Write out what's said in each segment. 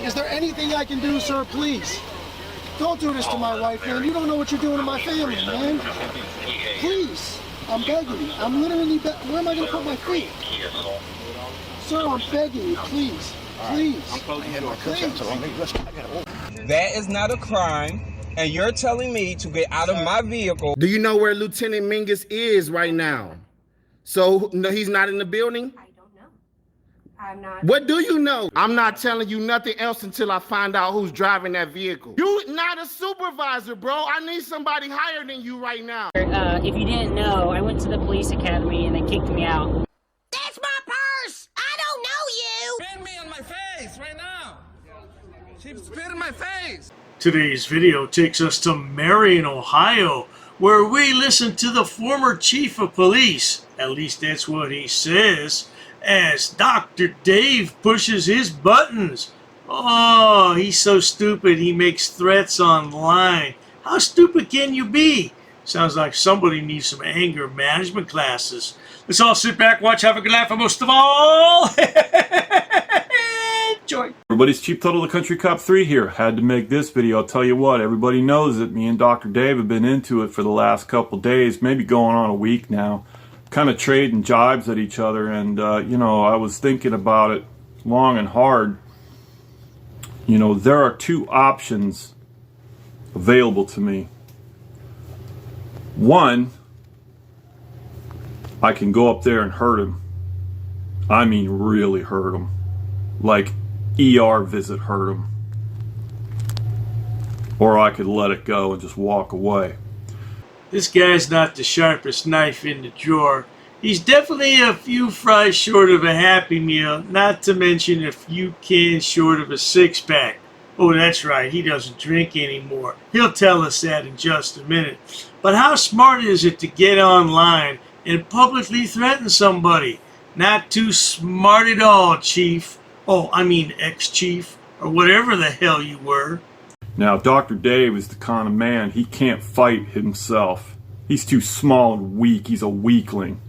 Is there anything I can do, sir? Please. Don't do this to my wife, man. You don't know what you're doing to my family, man. Please. I'm begging you. I'm literally where am I going to put my feet? Sir, I'm begging you. Please. Please. Please. That is not a crime, and you're telling me to get out of my vehicle. Do you know where Lieutenant Mingus is right now? So, no, he's not in the building? I don't know. I'm not. What do you know? I'm not telling you nothing else until I find out who's driving that vehicle. You're not a supervisor, bro. I need somebody higher than you right now. If you didn't know, I went to the police academy and they kicked me out. That's my purse! I don't know you! Spit me on my face right now. She spit in my face. Today's video takes us to Marion, Ohio, where we listen to the former chief of police, at least that's what he says, as Dr. Dave pushes his buttons. Oh, he's so stupid he makes threats online. How stupid can you be? Sounds like somebody needs some anger management classes. Let's all sit back, watch, have a good laugh, and most of all, enjoy. Everybody's Chief Tuttle, the Country Cop 3 here. Had to make this video. I'll tell you what, everybody knows that me and Dr. Dave have been into it for the last couple days, maybe going on a week now. Kind of trading jibes at each other, and you know, I was thinking about it long and hard. You know, there are two options available to me. One, I can go up there and hurt him. I mean really hurt him. Like ER visit hurt him. Or I could let it go and just walk away. This guy's not the sharpest knife in the drawer. He's definitely a few fries short of a Happy Meal, not to mention a few cans short of a six-pack. Oh, that's right, he doesn't drink anymore. He'll tell us that in just a minute. But how smart is it to get online and publicly threaten somebody? Not too smart at all, Chief. Oh, I mean ex-Chief, or whatever the hell you were. Now, Dr. Dave is the kind of man, he can't fight himself. He's too small and weak. He's a weakling.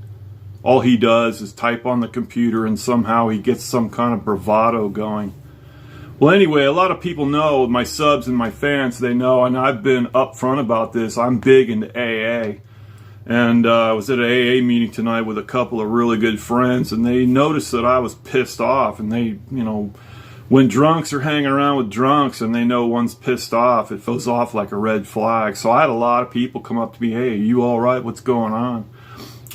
All he does is type on the computer and somehow he gets some kind of bravado going. Well, anyway, a lot of people know, my subs and my fans, they know, and I've been upfront about this. I'm big into AA. And I was at an AA meeting tonight with a couple of really good friends, and they noticed that I was pissed off. And they, you know, when drunks are hanging around with drunks and they know one's pissed off, it goes off like a red flag. So I had a lot of people come up to me, hey, are you all right? What's going on?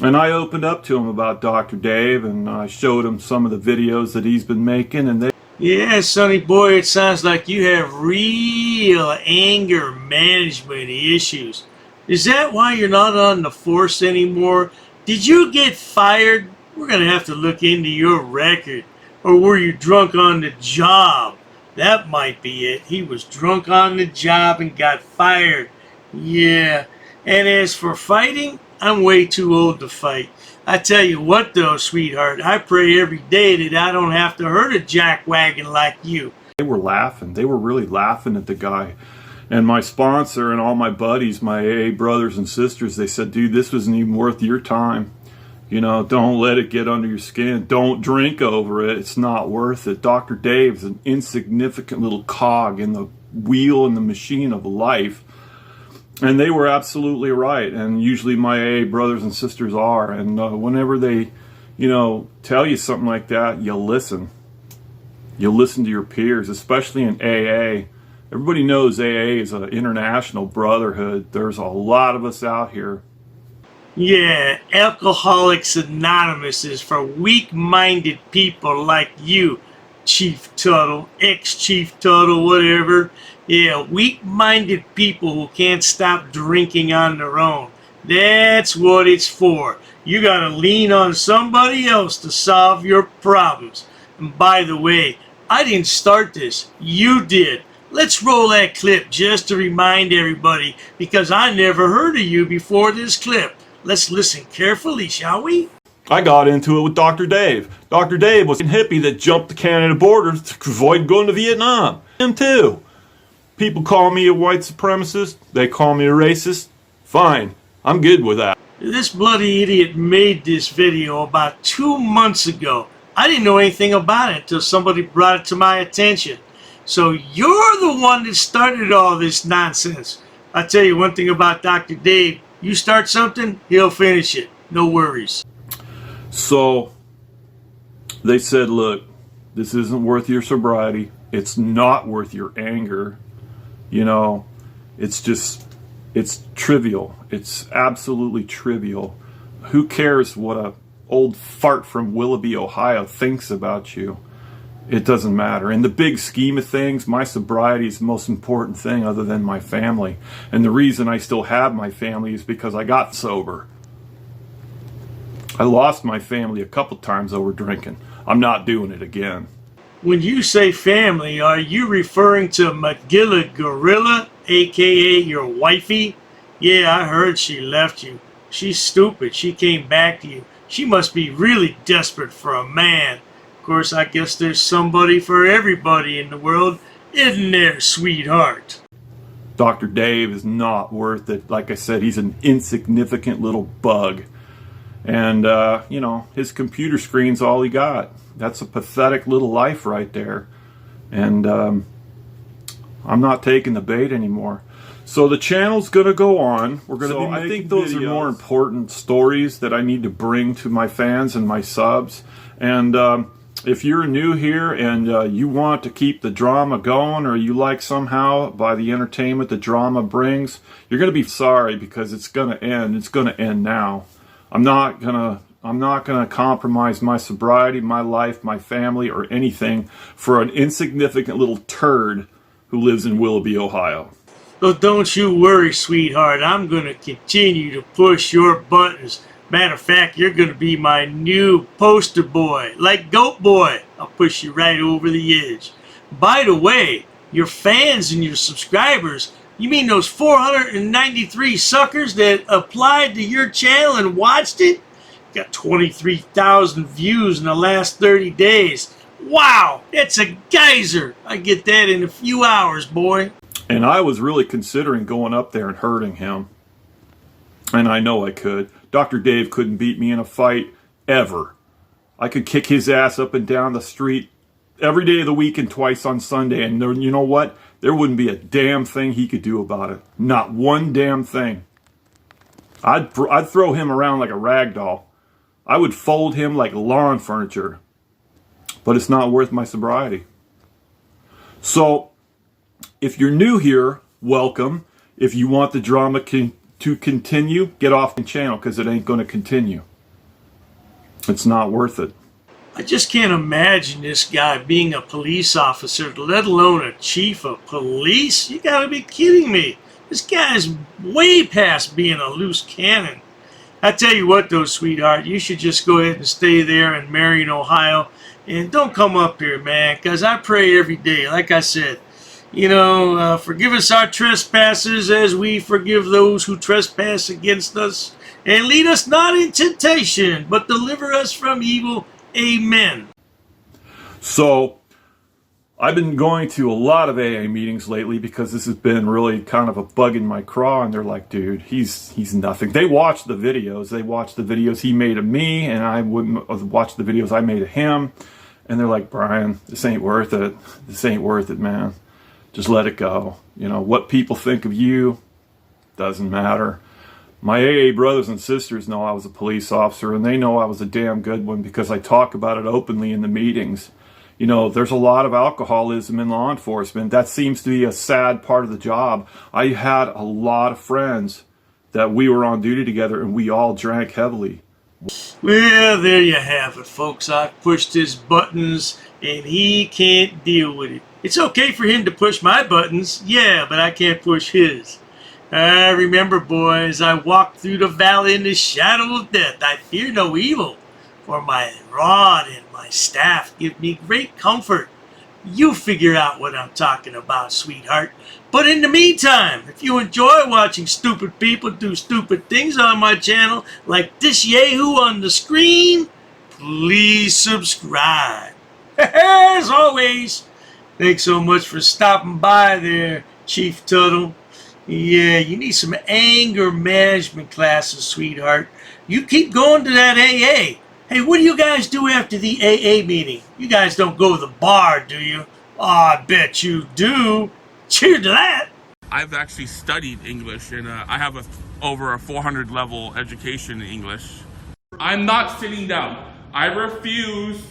And I opened up to them about Dr. Dave, and I showed them some of the videos that he's been making, and they... Yeah, Sonny boy, it sounds like you have real anger management issues. Is that why you're not on the force anymore? Did you get fired? We're going to have to look into your record. Or were you drunk on the job? That might be it. He was drunk on the job and got fired. Yeah. And as for fighting, I'm way too old to fight. I tell you what though, sweetheart, I pray every day that I don't have to hurt a jackwagon like you. They were laughing. They were really laughing at the guy. And my sponsor and all my buddies, my AA brothers and sisters, they said, dude, this wasn't even worth your time. You know, don't let it get under your skin. Don't drink over it. It's not worth it. Dr. Dave's an insignificant little cog in the wheel and the machine of life. And they were absolutely right. And usually my AA brothers and sisters are. And whenever they, you know, tell you something like that, you listen. You listen to your peers, especially in AA. Everybody knows AA is an international brotherhood. There's a lot of us out here. Yeah, Alcoholics Anonymous is for weak-minded people like you, Chief Tuttle, ex-Chief Tuttle, whatever. Yeah, weak-minded people who can't stop drinking on their own. That's what it's for. You gotta lean on somebody else to solve your problems. And by the way, I didn't start this. You did. Let's roll that clip just to remind everybody, because I never heard of you before this clip. Let's listen carefully, shall we? I got into it with Dr. Dave. Dr. Dave was a hippie that jumped the Canada border to avoid going to Vietnam. Him too. People call me a white supremacist. They call me a racist. Fine. I'm good with that. This bloody idiot made this video about 2 months ago. I didn't know anything about it until somebody brought it to my attention. So you're the one that started all this nonsense. I'll tell you one thing about Dr. Dave. You start something, he'll finish it. No worries. So they said, look, this isn't worth your sobriety. It's not worth your anger. You know, it's trivial. It's absolutely trivial. Who cares what a old fart from Willoughby, Ohio thinks about you? It doesn't matter. In the big scheme of things, my sobriety is the most important thing other than my family. And the reason I still have my family is because I got sober. I lost my family a couple times over drinking. I'm not doing it again. When you say family, are you referring to McGilla Gorilla, aka your wifey? Yeah, I heard she left you. She's stupid. She came back to you. She must be really desperate for a man. Of course, I guess there's somebody for everybody in the world, isn't there, sweetheart? Dr. Dave is not worth it. Like I said, he's an insignificant little bug. And, you know, his computer screen's all he got. That's a pathetic little life right there. And I'm not taking the bait anymore. So the channel's going to go on. We're going to be making I think those videos. Are more important stories that I need to bring to my fans and my subs. And if you're new here and you want to keep the drama going, or you like somehow by the entertainment the drama brings, you're going to be sorry, because it's going to end. It's going to end now. I'm not gonna compromise my sobriety, my life, my family, or anything for an insignificant little turd who lives in Willoughby, Ohio. So don't you worry, sweetheart. I'm gonna continue to push your buttons. Matter of fact, you're gonna be my new poster boy, like Goat Boy. I'll push you right over the edge. By the way, your fans and your subscribers, you mean those 493 suckers that applied to your channel and watched it? Got 23,000 views in the last 30 days. Wow, that's a geyser. I get that in a few hours, boy. And I was really considering going up there and hurting him. And I know I could. Dr. Dave couldn't beat me in a fight, ever. I could kick his ass up and down the street every day of the week and twice on Sunday. And there, you know what? There wouldn't be a damn thing he could do about it. Not one damn thing. I'd throw him around like a rag doll. I would fold him like lawn furniture. But it's not worth my sobriety. So, if you're new here, welcome. If you want the drama to continue, get off the channel, because it ain't going to continue. It's not worth it. I just can't imagine this guy being a police officer, let alone a chief of police. You gotta be kidding me. This guy's way past being a loose cannon. I tell you what though, sweetheart, you should just go ahead and stay there in Marion, Ohio, and don't come up here, man, because I pray every day, like I said. You know, forgive us our trespasses as we forgive those who trespass against us. And lead us not in temptation, but deliver us from evil. Amen. So, I've been going to a lot of AA meetings lately because this has been really kind of a bug in my craw, and they're like, dude, he's nothing. They watch the videos. They watch the videos he made of me, and I wouldn't watch the videos I made of him. And they're like, Brian, this ain't worth it. This ain't worth it, man. Just let it go. You know, what people think of you doesn't matter. My AA brothers and sisters know I was a police officer, and they know I was a damn good one because I talk about it openly in the meetings. You know, there's a lot of alcoholism in law enforcement. That seems to be a sad part of the job. I had a lot of friends that we were on duty together, and we all drank heavily. Well, there you have it, folks. I've pushed his buttons, and he can't deal with it. It's okay for him to push my buttons, yeah, but I can't push his. I remember, boys, I walked through the valley in the shadow of death. I fear no evil, for my rod and my staff give me great comfort. You figure out what I'm talking about, sweetheart. But in the meantime, if you enjoy watching stupid people do stupid things on my channel, like this yahoo on the screen, please subscribe. As always, thanks so much for stopping by there, Chief Tuttle. Yeah, you need some anger management classes, sweetheart. You keep going to that AA. Hey, what do you guys do after the AA meeting? You guys don't go to the bar, do you? I bet you do. Cheers to that. I've actually studied English, and I have over a 400 level education in English. I'm not sitting down. I refuse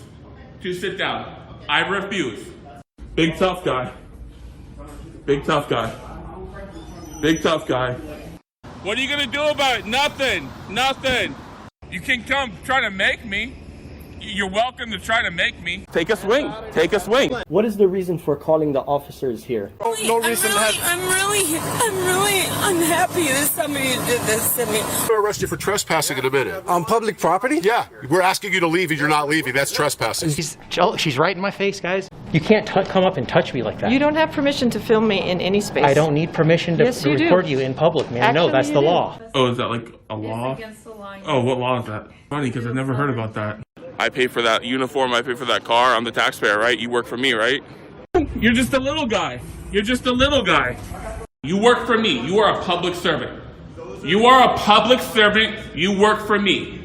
to sit down. I refuse. Big tough guy. Big tough guy. Big tough guy. What are you gonna do about it? Nothing. Nothing. You can come try to make me. You're welcome to try to make me. Take a swing. Take a swing. What is the reason for calling the officers here? No reason. I'm really unhappy that somebody did this to me. We'll arrest you for trespassing in a minute. On public property? Yeah, we're asking you to leave and you're not leaving. That's trespassing. She's right in my face, guys. You can't come up and touch me like that. You don't have permission to film me in any space. I don't need permission to Yes, you record do. you in public, man. Actually, no, that's you the do. law. Oh, is that like a law? It's against the law. Oh, what law is that? Funny, because I never heard about that. I pay for that uniform, I pay for that car, I'm the taxpayer, right? You work for me, right? You're just a little guy. You're just a little guy. You work for me. You are a public servant. You are a public servant. You work for me.